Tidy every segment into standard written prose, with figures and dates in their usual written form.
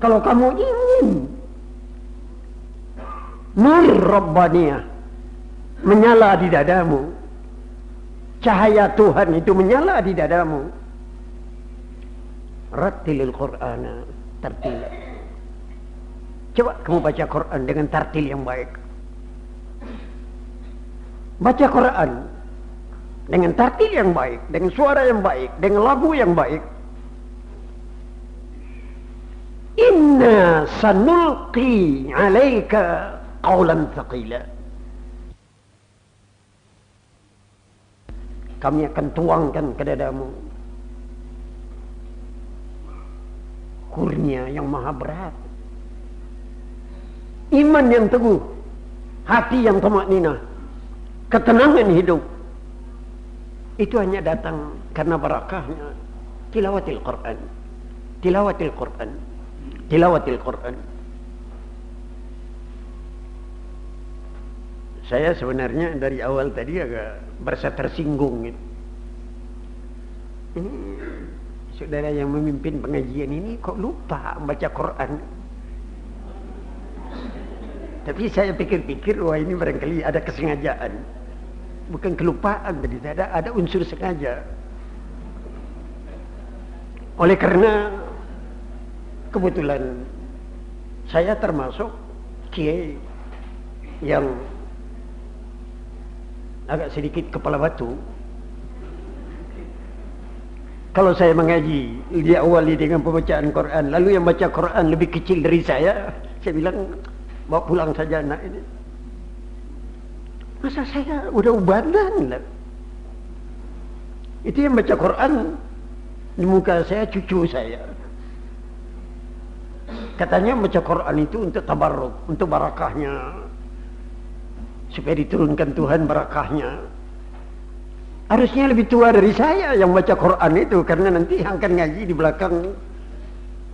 Kalau kamu ingin nur Rabbaniyah menyala di dadamu, cahaya Tuhan itu menyala di dadamu, rattilil Qur'ana tartila. Coba kamu baca Quran dengan tartil yang baik. Baca Quran dengan tartil yang baik, dengan suara yang baik, dengan lagu yang baik. Inna sanulqi 'alaika qawlan thaqila. Kami akan tuangkan ke dadamu kurnia yang maha berat. Iman yang teguh, hati yang tamakninah, ketenangan hidup. Itu hanya datang karena barakahnya tilawatil Quran. Tilawatil Quran. Tilawatil Quran. Saya sebenarnya dari awal tadi agak merasa tersinggung gitu. Ini saudara yang memimpin pengajian ini kok lupa membaca Quran. Tapi saya pikir-pikir, wah ini barangkali ada kesengajaan. Bukan kelupaan tadi, ada unsur sengaja. Oleh karena kebetulan saya termasuk kiai yang agak sedikit kepala batu. Kalau saya mengaji, diawali dengan pembacaan Quran, lalu yang baca Quran lebih kecil dari saya bilang, bawa pulang saja anak ini. Masa saya udah ubanan lah. Itu yang baca Quran di muka saya cucu saya. Katanya baca Quran itu untuk tabarruk, untuk barakahnya, supaya diturunkan Tuhan barakahnya. Harusnya lebih tua dari saya yang baca Quran itu, karena nanti yang akan ngaji di belakang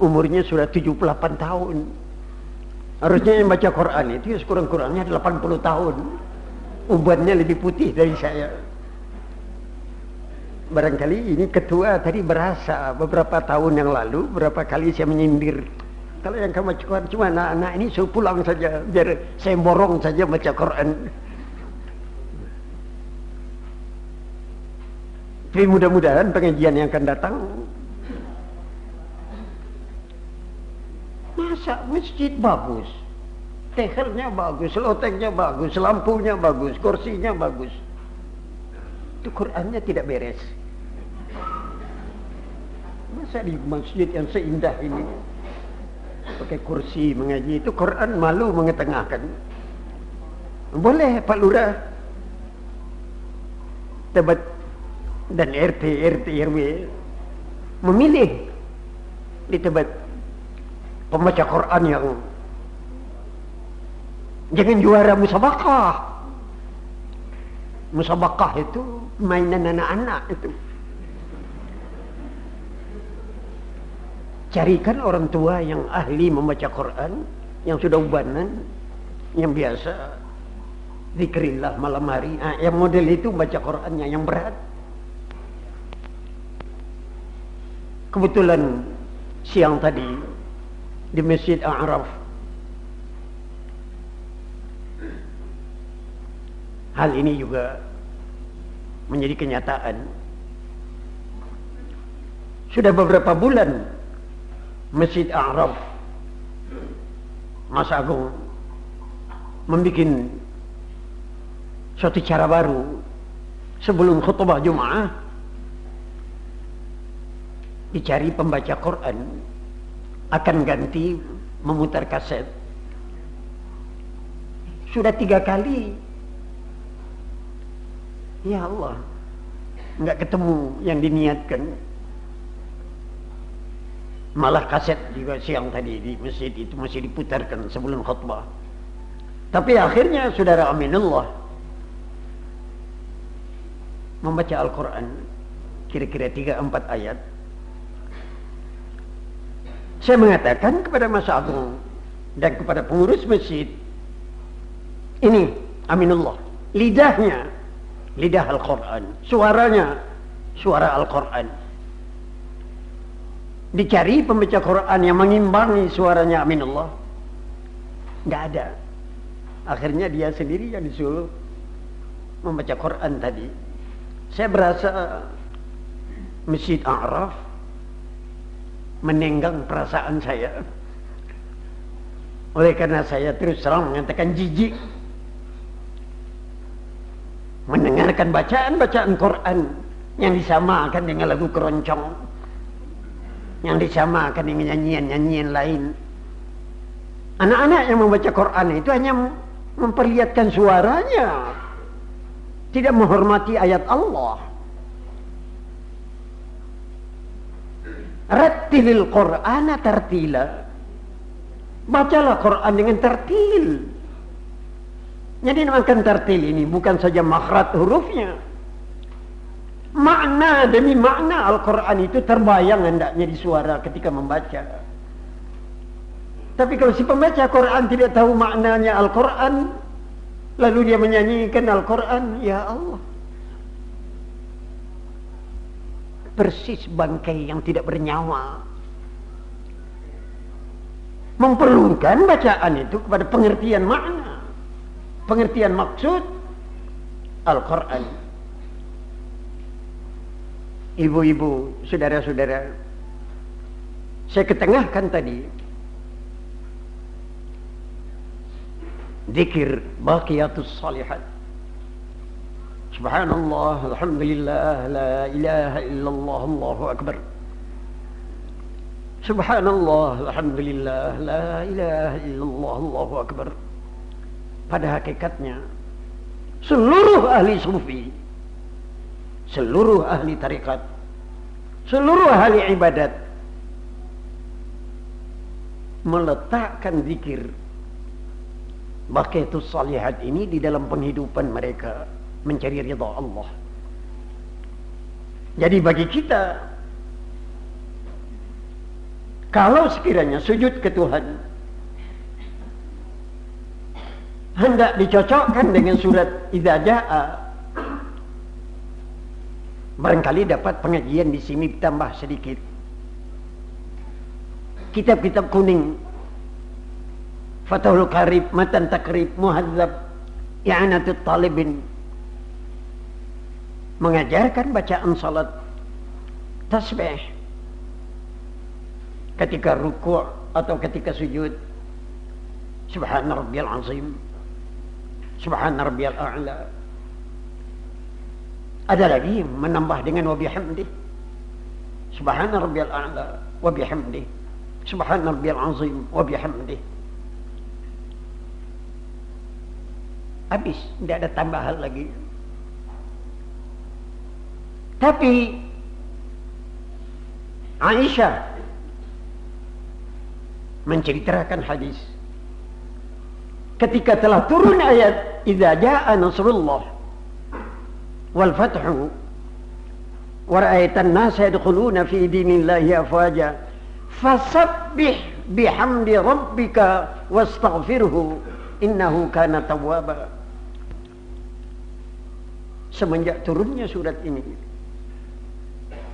umurnya sudah 78 tahun. Harusnya yang baca Quran itu sekurang-kurangnya 80 tahun. Ubannya lebih putih dari saya. Barangkali ini ketua tadi berasa beberapa tahun yang lalu, berapa kali saya menyindir. Kalau yang kamu baca Quran cuma anak-anak ini suruh pulang saja, biar saya borong saja baca Quran. Tapi mudah-mudahan pengajian yang akan datang, masa masjid bagus, tehernya bagus, lotengnya bagus, lampunya bagus, kursinya bagus, itu Qurannya tidak beres. Masa di masjid yang seindah ini pakai kursi mengaji, itu Quran malu mengetengahkan. Boleh Pak Lurah, Tebat dan RT RW memilih di Tebet pembaca Quran yang jangan juara musabakah. Musabakah itu mainan anak-anak itu. Carikan orang tua yang ahli membaca Quran, yang sudah ubanan, yang biasa zikrillah malam hari. Yang model itu baca Qurannya yang berat. Kebetulan siang tadi di Masjid A'raf, hal ini juga menjadi kenyataan. Sudah beberapa bulan Masjid A'raf, Mas Agung membuat suatu cara baru sebelum khutbah Jumat. Dicari pembaca Quran, akan ganti memutar kaset. Sudah 3 kali. Ya Allah, nggak ketemu yang diniatkan. Malah kaset juga siang tadi di masjid itu masih diputarkan sebelum khutbah. Tapi akhirnya saudara Aminullah membaca Al-Quran kira-kira 3-4 ayat. Saya mengatakan kepada Mas Agung dan kepada pengurus masjid, ini Aminullah, lidahnya lidah Al-Quran, suaranya suara Al-Quran. Dicari pembaca Quran yang mengimbangi suaranya, aminullah. Nggak ada. Akhirnya dia sendiri yang disuruh membaca Quran tadi. Saya berasa Masjid A'raf menenggang perasaan saya. Oleh karena saya terus terang mengatakan jijik mendengarkan bacaan-bacaan Quran yang disamakan dengan lagu keroncong, yang disamakan dengan nyanyian-nyanyian lain. Anak-anak yang membaca Quran itu hanya memperlihatkan suaranya, tidak menghormati ayat Allah. Rattilil Qur'ana tartila. Bacalah Quran dengan tartil. Jadi namakan tartil ini bukan saja makhraj hurufnya. Makna demi makna Al-Quran itu terbayang hendaknya di suara ketika membaca. Tapi kalau si pembaca Quran tidak tahu maknanya Al-Quran, lalu dia menyanyikan Al-Quran, ya Allah, persis bangkai yang tidak bernyawa. Memperlukan bacaan itu kepada pengertian makna, pengertian maksud Al-Quran. Ibu-ibu, saudara-saudara, saya ketengahkan tadi zikir baqiyatus salihat. Subhanallah, alhamdulillah, la ilaha illallah, Allahu akbar. Subhanallah, alhamdulillah, la ilaha illallah, Allahu akbar. Pada hakikatnya seluruh ahli sufi, seluruh ahli tarikat, seluruh ahli ibadat meletakkan zikir baqiyatus salihat ini di dalam penghidupan mereka mencari ridha Allah. Jadi bagi kita, kalau sekiranya sujud ke Tuhan hendak dicocokkan dengan surat Idza Jaa, barangkali dapat pengajian di sini ditambah sedikit. Kitab-kitab kuning, Fathul Qarib, Matan Takrib, Muhadzab, I'anatut Talibin, mengajarkan bacaan salat tasbih ketika ruku' atau ketika sujud. Subhana rabbiyal azim, subhana rabbiyal a'la. Ada lagi menambah dengan wa bihamdih, subhana rabbiyal a'la wa bihamdih, subhana rabbiyal azim wa bihamdih. Habis, tidak ada tambahan lagi. Tapi Aisyah menceritakan hadis ketika telah turun ayat Idza jaa nasrullah wal fathu wa ra'aitan nasa yadkhuluna fi dinillahi afwaja fasabbih bihamdi rabbika wastaghfirhu innahu kana tawwaba. Semenjak turunnya surat ini,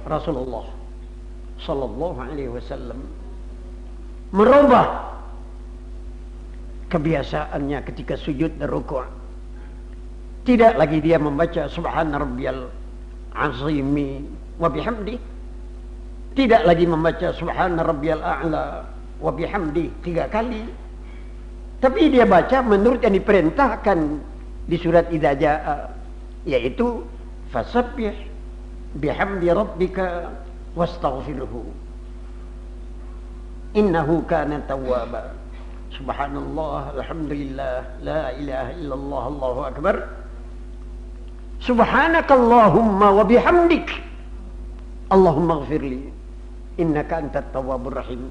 Rasulullah sallallahu alaihi wasallam merubah kebiasaannya ketika sujud dan ruku'. Tidak lagi dia membaca subhana rabbiyal azimi wa bihamdi, tidak lagi membaca subhana rabbiyal a'la wa bihamdi 3 kali, tapi dia baca menurut yang diperintahkan di surat Idza Jaa, yaitu fasabbih bihamdi rabbika wastaghfirhu innahu kana tawwaba. Subhanallah, alhamdulillah, la ilaha illallah, Allahu akbar. Subhanakallahumma wa bihamdik Allahumma ighfirli innaka antat tawwabur rahim.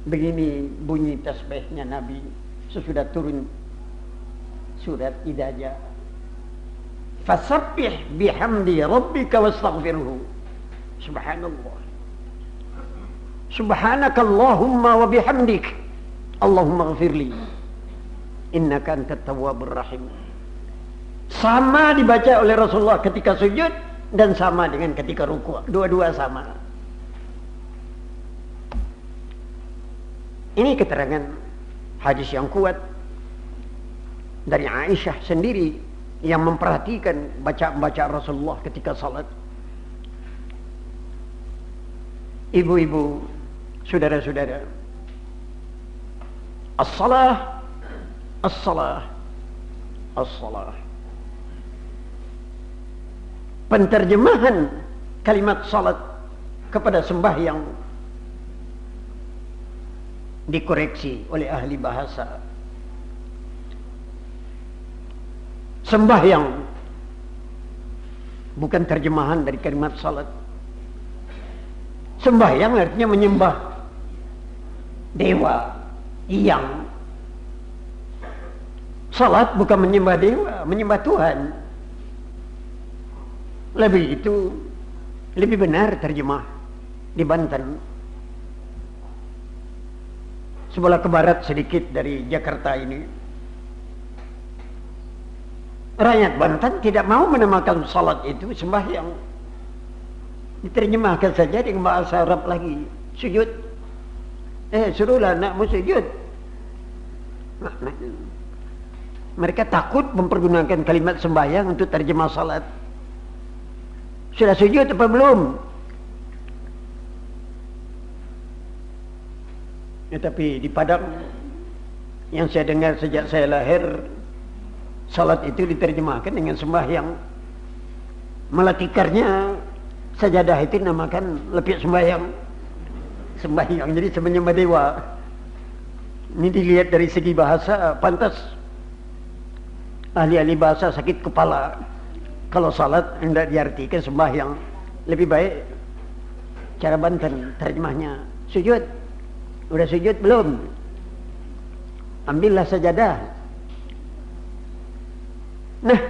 Begini bunyi tasbihnya Nabi sesudah turun surat Idza Jaa. Fasabbih bihamdi rabbika wastaghfirhu. Subhanallah, subhanakallahumma wa bihamdik Allahumma ighfirli innaka antat tawwabur rahim. Sama dibaca oleh Rasulullah ketika sujud dan sama dengan ketika ruku', dua-dua sama. Ini keterangan hadis yang kuat dari Aisyah sendiri yang memperhatikan bacaan Rasulullah ketika salat. Ibu-ibu, saudara-saudara, as-salah, as-salah, as-salah. Penterjemahan kalimat salat kepada sembahyang dikoreksi oleh ahli bahasa. Sembahyang bukan terjemahan dari kalimat salat. Sembahyang artinya menyembah dewa, yang. Salat bukan menyembah dewa, menyembah Tuhan. Lebih benar terjemah di Banten. Sebelah ke barat sedikit dari Jakarta ini, rakyat Banten tidak mau menamakan salat itu sembahyang. Diterjemahkan saja dengan bahasa Arab lagi, sujud. Suruhlah anakmu sujud. Mereka takut mempergunakan kalimat sembahyang untuk terjemah salat. Sudah sujud apa belum? Tapi di Padang yang saya dengar sejak saya lahir, salat itu diterjemahkan dengan sembahyang. Malah tikarnya sajadah itu namakan lepik sembahyang. Sembahyang, jadi menyembah dewa. Ini dilihat dari segi bahasa, pantas ahli-ahli bahasa sakit kepala kalau salat hendak diartikan sembahyang. Lebih baik cara Banten terjemahnya sujud. Udah sujud belum? Ambillah sajadah. Nah,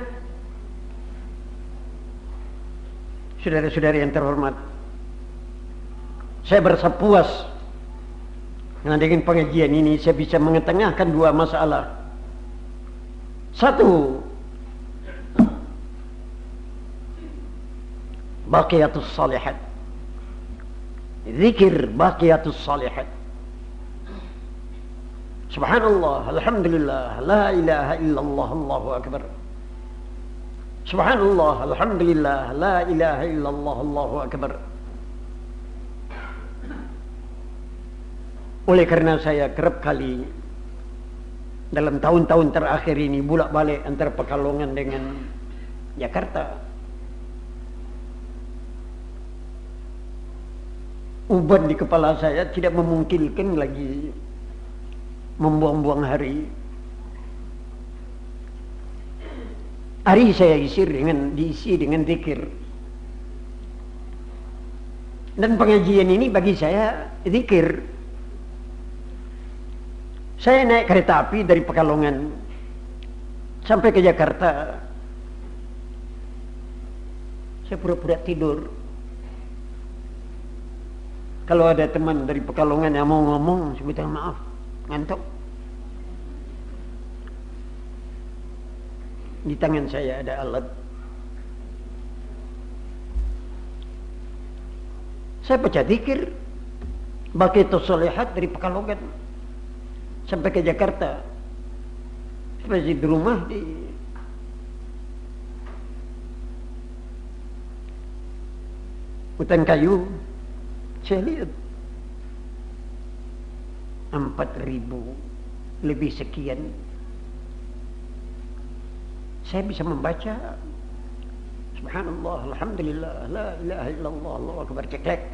saudara-saudari yang terhormat, saya berasa puas dengan pengajian ini. Saya bisa mengetengahkan dua masalah. Satu, baqiyatus salihat, zikir baqiyatus salihat. Subhanallah, alhamdulillah, la ilaha illallah, Allahu akbar. Subhanallah, alhamdulillah, la ilaha illallah, Allahu akbar. Oleh karena saya kerap kali dalam tahun-tahun terakhir ini bolak-balik antara Pekalongan dengan Jakarta, uban di kepala saya tidak memungkinkan lagi membuang-buang hari. Hari saya diisi dengan zikir. Dan pengajian ini bagi saya zikir. Saya naik kereta api dari Pekalongan sampai ke Jakarta. Saya pura-pura tidur. Kalau ada teman dari Pekalongan yang mau ngomong, saya minta maaf, ngantuk. Di tangan saya ada alat. Saya baca zikir Baqiyatus Shalihat dari Pekalongan sampai ke Jakarta. Sampai di rumah di hutan kayu, saya lihat 4.000 lebih sekian. Saya bisa membaca Subhanallah, alhamdulillah, la ilaha illallah, Allahu akbar, ceklek.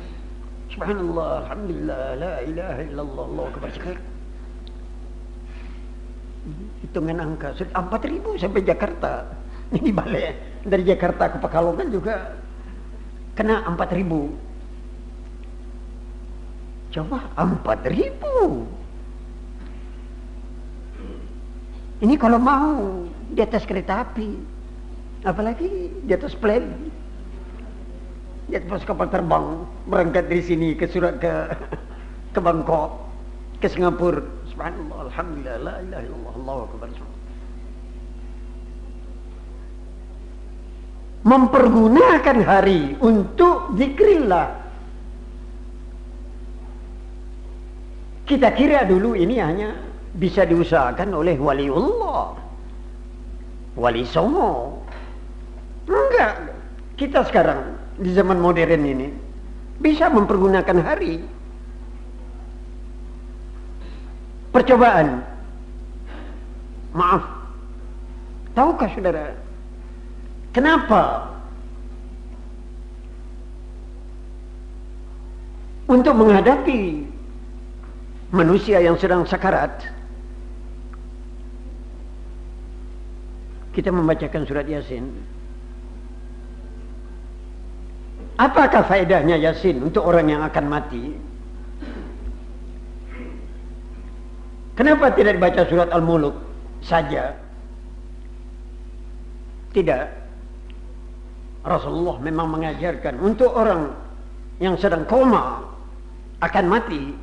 Subhanallah, alhamdulillah, la ilaha illallah, Allahu akbar, ceklek. Hitungan angka 4.000 sampai Jakarta. Ini balik dari Jakarta ke Pekalongan juga kena 4.000. Coba 4.000. Ini kalau mau di atas kereta api, apalagi di atas plane, di atas kapal terbang, berangkat dari sini ke ke Bangkok, ke Singapura. Subhanallah, alhamdulillah, la ilaha illallah, Allahu akbar. Mempergunakan hari untuk zikrillah. Kita kira dulu ini hanya bisa diusahakan oleh waliullah, wali songo. Enggak. Kita sekarang di zaman modern ini bisa mempergunakan hari. Percobaan. Maaf. Tahukah saudara, kenapa untuk menghadapi manusia yang sedang sakarat kita membacakan surat Yasin? Apakah faedahnya Yasin untuk orang yang akan mati? Kenapa tidak dibaca surat Al-Mulk saja? Tidak. Rasulullah memang mengajarkan untuk orang yang sedang koma akan mati,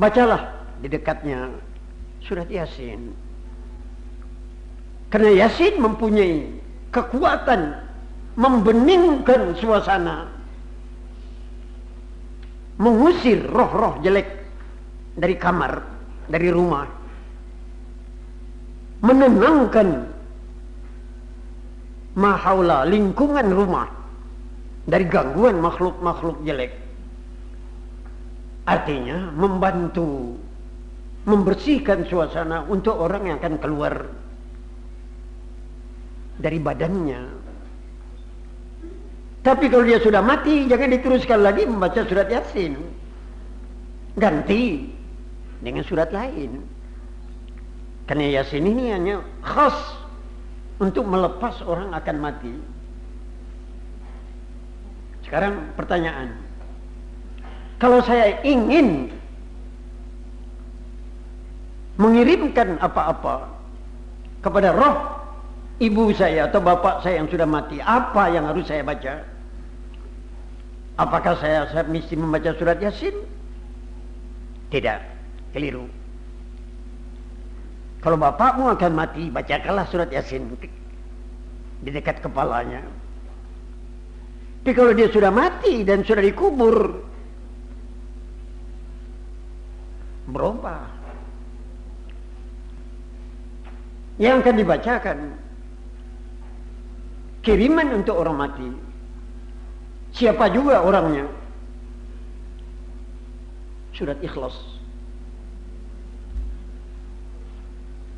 bacalah di dekatnya surat Yasin. Karena Yasin mempunyai kekuatan membeningkan suasana, mengusir roh-roh jelek dari kamar, dari rumah, menenangkan mahaula, lingkungan rumah dari gangguan makhluk-makhluk jelek. Artinya membantu membersihkan suasana untuk orang yang akan keluar dari badannya. Tapi kalau dia sudah mati, jangan diteruskan lagi membaca surat Yasin. Ganti dengan surat lain. Karena Yasin ini hanya khas untuk melepas orang akan mati. Sekarang pertanyaan, kalau saya ingin mengirimkan apa-apa kepada roh ibu saya atau bapak saya yang sudah mati, apa yang harus saya baca? Apakah saya mesti membaca surat Yasin? Tidak, keliru. Kalau bapakmu akan mati, bacakanlah surat Yasin di dekat kepalanya. Tapi kalau dia sudah mati dan sudah dikubur, berubah. Yang akan dibacakan kiriman untuk orang mati. Siapa juga orangnya? Surat Ikhlas.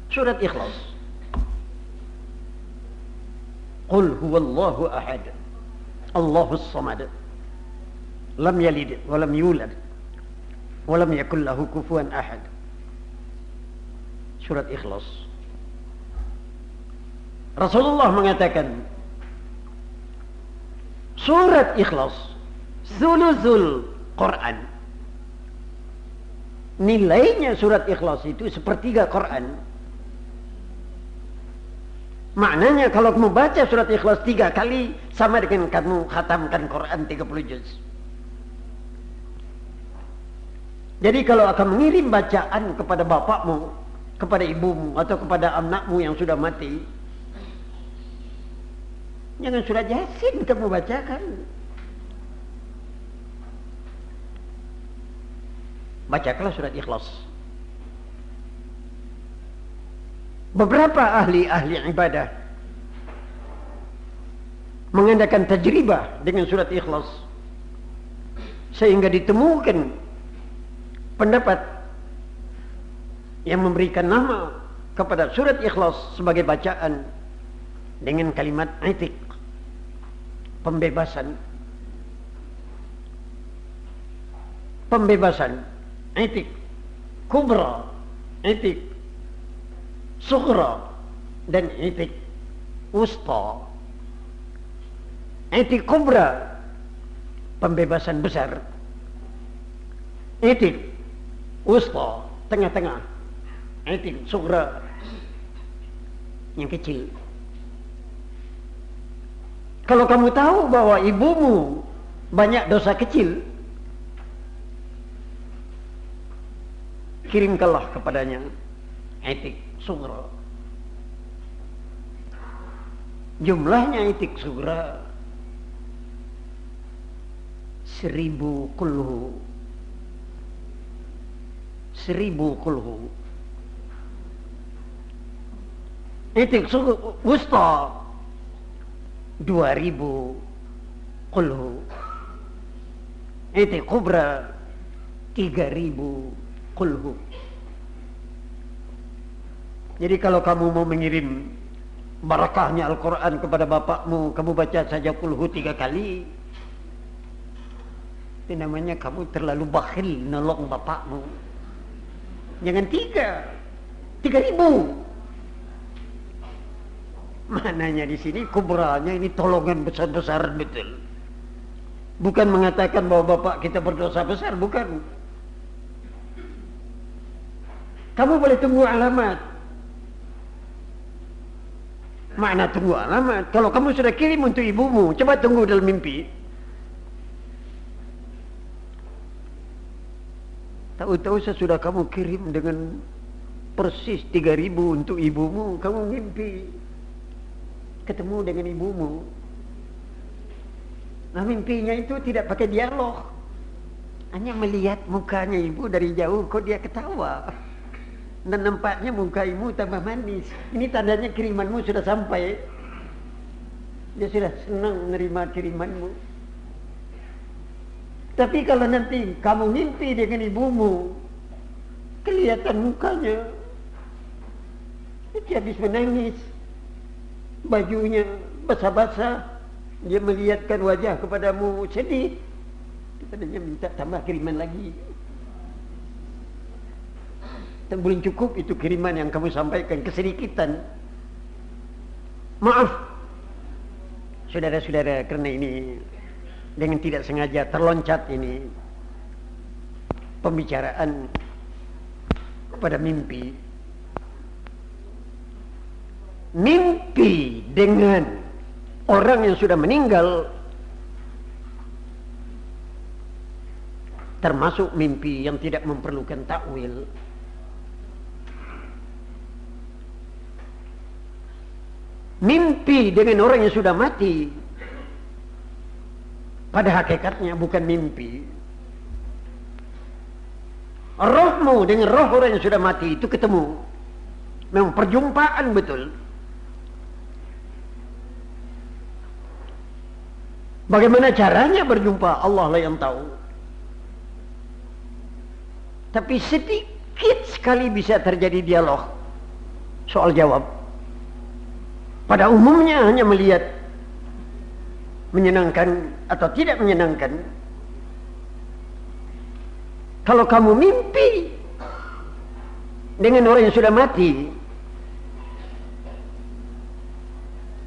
Surat Ikhlas. Qul huwallahu ahad, Allahus samad, lam yalid wa lam yulad wa lam yakul lahu kufuwan ahad. Surat Ikhlas. Rasulullah mengatakan surat Ikhlas thuluthul Quran. Nilainya surat Ikhlas itu sepertiga Quran. Maknanya kalau kamu baca surat Ikhlas 3 kali sama dengan kamu khatamkan Quran 30 juz. Jadi kalau akan mengirim bacaan kepada bapakmu, kepada ibumu atau kepada anakmu yang sudah mati, jangan surat Yasin kamu bacakan. Bacakanlah surat Ikhlas. Beberapa ahli ibadah mengadakan tajribah dengan surat Ikhlas sehingga ditemukan pendapat yang memberikan nama kepada surat Ikhlas sebagai bacaan dengan kalimat itik, pembebasan. Pembebasan, itik kubra, itik sughra, dan itik wusta. Itik kubra, pembebasan besar. Itik wusta, tengah-tengah. Itik sughra, yang kecil. Kalau kamu tahu bahwa ibumu banyak dosa kecil, kirimkanlah kepadanya itik sughra. Jumlahnya itik sughra 1000 kulhu. 1000 kulhu. Itik wusta 2000 kulhu. Itik kubra 3000 kulhu. Jadi kalau kamu mau mengirim barakahnya Al-Quran kepada bapakmu, kamu baca saja kulhu 3 kali. Itu namanya kamu terlalu bakhil nolong bapakmu. Jangan 3000. Mananya di sini kubranya ini tolongan besar-besaran betul. Bukan mengatakan bahwa bapak kita berdosa besar, bukan. Kamu boleh tunggu alamat. Makna tunggu alamat. Kalau kamu sudah kirim untuk ibumu, coba tunggu dalam mimpi. Tahu-tahu sesudah kamu kirim dengan persis 3000 untuk ibumu, kamu mimpi ketemu dengan ibumu. Nah, mimpinya itu tidak pakai dialog, hanya melihat mukanya ibu dari jauh, kok dia ketawa. Dan nampaknya muka ibu tambah manis. Ini tandanya kirimanmu sudah sampai. Dia sudah senang menerima kirimanmu. Tapi kalau nanti kamu mimpi dengan ibumu, kelihatan mukanya dia habis menangis, bajunya basah-basah, dia melihatkan wajah kepadamu sedih. Tandanya minta tambah kiriman lagi. Dan belum cukup itu kiriman yang kamu sampaikan, kesedikitan. Maaf saudara-saudara, karena ini dengan tidak sengaja terloncat ini pembicaraan pada mimpi. Mimpi dengan orang yang sudah meninggal termasuk mimpi yang tidak memerlukan takwil. Mimpi dengan orang yang sudah mati pada hakikatnya bukan mimpi. Rohmu dengan roh orang yang sudah mati itu ketemu. Memang perjumpaan betul. Bagaimana caranya berjumpa, Allah lah yang tahu. Tapi sedikit sekali bisa terjadi dialog soal jawab. Pada umumnya hanya melihat menyenangkan atau tidak menyenangkan. Kalau kamu mimpi dengan orang yang sudah mati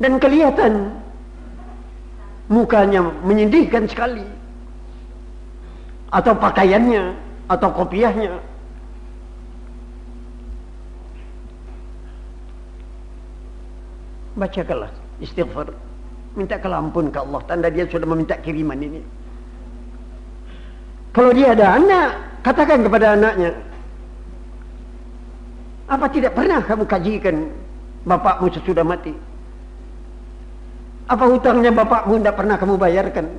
dan kelihatan mukanya menyedihkan sekali, atau pakaiannya atau kopiahnya, bacakanlah istighfar, minta ampun ke Allah, tanda dia sudah meminta kiriman ini. Kalau dia ada anak, katakan kepada anaknya, apa tidak pernah kamu kajikan bapakmu sesudah mati? Apa hutangnya bapakmu tidak pernah kamu bayarkan?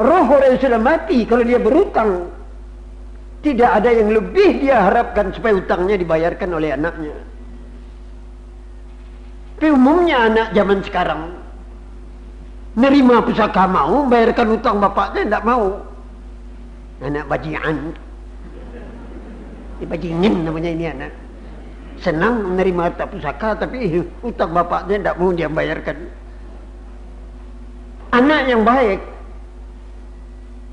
Roh orang yang sudah mati, kalau dia berutang, tidak ada yang lebih dia harapkan supaya hutangnya dibayarkan oleh anaknya. Tapi umumnya anak zaman sekarang nerima pusaka mau, bayarkan hutang bapaknya tidak mau. Anak bajingan, bajingin namanya ini anak. Senang menerima harta pusaka, tapi hutang bapaknya tidak mau dia bayarkan. Anak yang baik,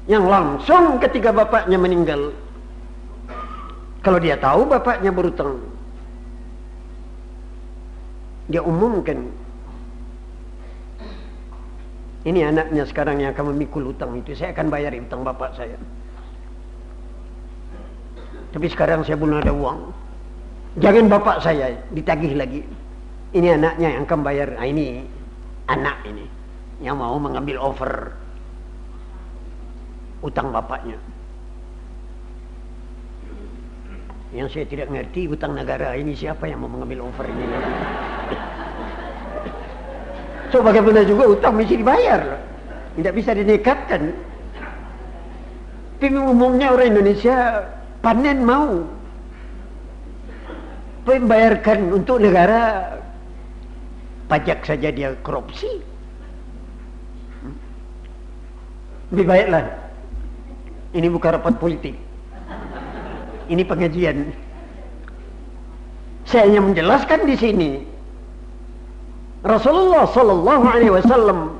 yang langsung ketika bapaknya meninggal, kalau dia tahu bapaknya berutang, dia umumkan, ini anaknya sekarang yang akan memikul hutang itu, saya akan bayar hutang bapak saya. Tapi sekarang saya belum ada uang, jangan bapak saya ditagih lagi. Ini anaknya yang akan bayar. Nah, ini anak ini yang mau mengambil over utang bapaknya. Yang saya tidak ngerti, utang negara ini siapa yang mau mengambil over ini? So bagaimana juga utang mesti dibayar, tidak bisa dinekatkan. Tapi umumnya orang Indonesia panen mau, tapi bayarkan untuk negara, pajak saja dia korupsi. Lebih baiklah, ini bukan rapat politik, ini pengajian. Saya hanya menjelaskan di sini, Rasulullah Sallallahu Alaihi Wasallam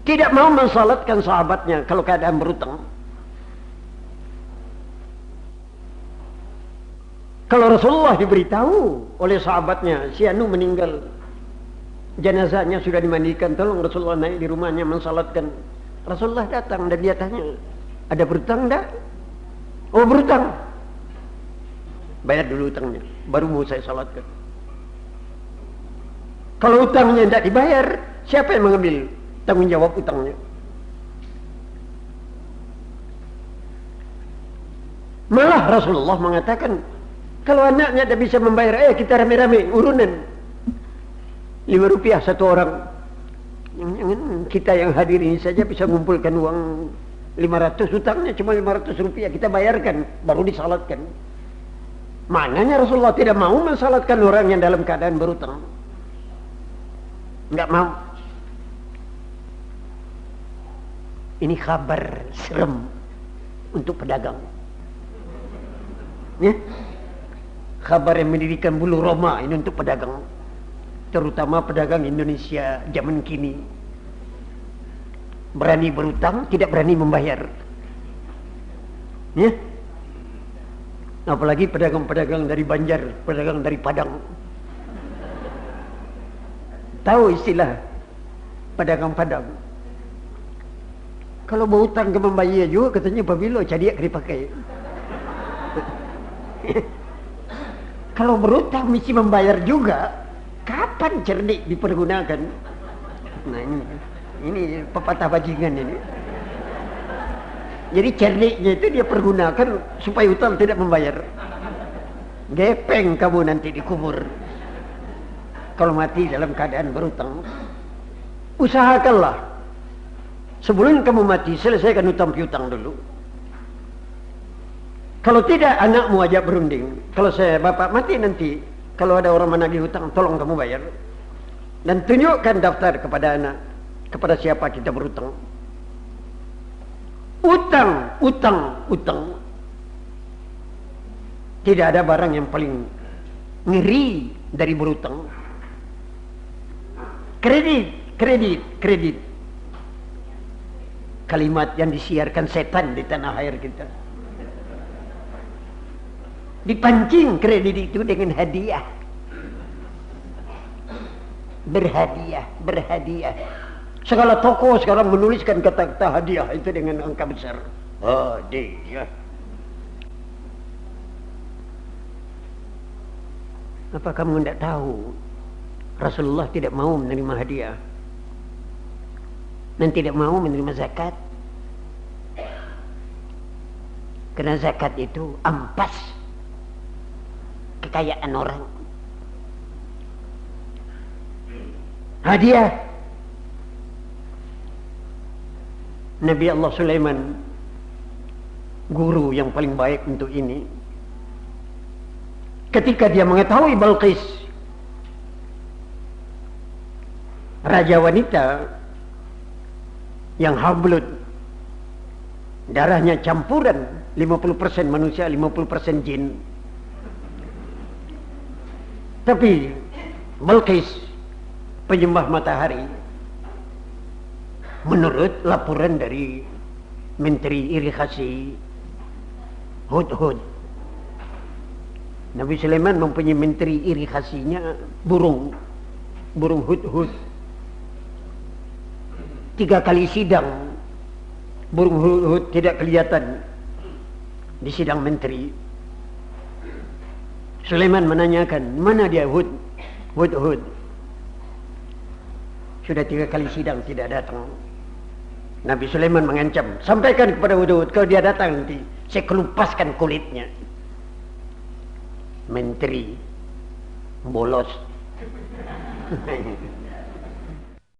tidak mau mensalatkan sahabatnya kalau keadaan berutang. Kalau Rasulullah diberitahu oleh sahabatnya, si Anu meninggal, jenazahnya sudah dimandikan, tolong Rasulullah naik di rumahnya mensalatkan. Rasulullah datang dan dia tanya, ada berutang enggak? Oh berutang. Bayar dulu utangnya, baru mau saya salatkan. Kalau utangnya tidak dibayar, siapa yang mengambil tanggung jawab utangnya? Malah Rasulullah mengatakan, kalau anaknya tidak bisa membayar, kita rame-rame urunan Rp5 satu orang. Jangan kita yang hadir ini saja bisa mengumpulkan uang 500, utangnya cuma Rp500, kita bayarkan, baru disalatkan. Maknanya Rasulullah tidak mau mensalatkan orang yang dalam keadaan berutang. Enggak mau. Ini kabar serem untuk pedagang. Ya? Kabar yang mendirikan bulu roma ini untuk pedagang, terutama pedagang Indonesia zaman kini. Berani berutang, tidak berani membayar. Ya? Apalagi pedagang-pedagang dari Banjar, pedagang dari Padang. Tahu istilah pedagang Padang? Kalau mau utang ke membayar juga katanya pabilo cadiak dipakai. Kalau berutang mesti membayar juga, kapan cerdik dipergunakan? Nah ini pepatah bajingan ini. Jadi cerdiknya itu dia pergunakan supaya utang tidak membayar. Gepeng kamu nanti dikubur kalau mati dalam keadaan berutang. Usahakanlah sebelum kamu mati selesaikan utang piutang dulu. Kalau tidak, anakmu ajak berunding. Kalau saya bapak mati nanti, kalau ada orang menagih hutang, tolong kamu bayar. Dan tunjukkan daftar kepada anak, kepada siapa kita berutang. Utang, utang, utang. Tidak ada barang yang paling ngeri dari berutang. Kredit, kredit, kredit. Kalimat yang disiarkan setan di tanah air kita. Dipancing kredit itu dengan hadiah. Berhadiah, berhadiah. Segala toko sekarang menuliskan kata-kata hadiah itu dengan angka besar. Hadiah. Apa kamu tidak tahu Rasulullah tidak mau menerima hadiah dan tidak mau menerima zakat? Karena zakat itu ampas kekayaan orang. Hadiah. Nabi Allah Sulaiman, guru yang paling baik untuk ini, ketika dia mengetahui Balqis, raja wanita yang hablut, darahnya campuran 50% manusia, 50% jin. Tapi Balqis penyembah matahari, menurut laporan dari Menteri Irigasi Hudhud, Nabi Sulaiman mempunyai menteri irigasinya burung hudhud. 3 kali sidang burung hudhud tidak kelihatan di sidang menteri. Sulaiman menanyakan, mana dia hudhud? Sudah 3 kali sidang tidak datang. Nabi Sulaiman mengancam, sampaikan kepada hudhud, kalau dia datang nanti saya kelupaskan kulitnya. Menteri bolos.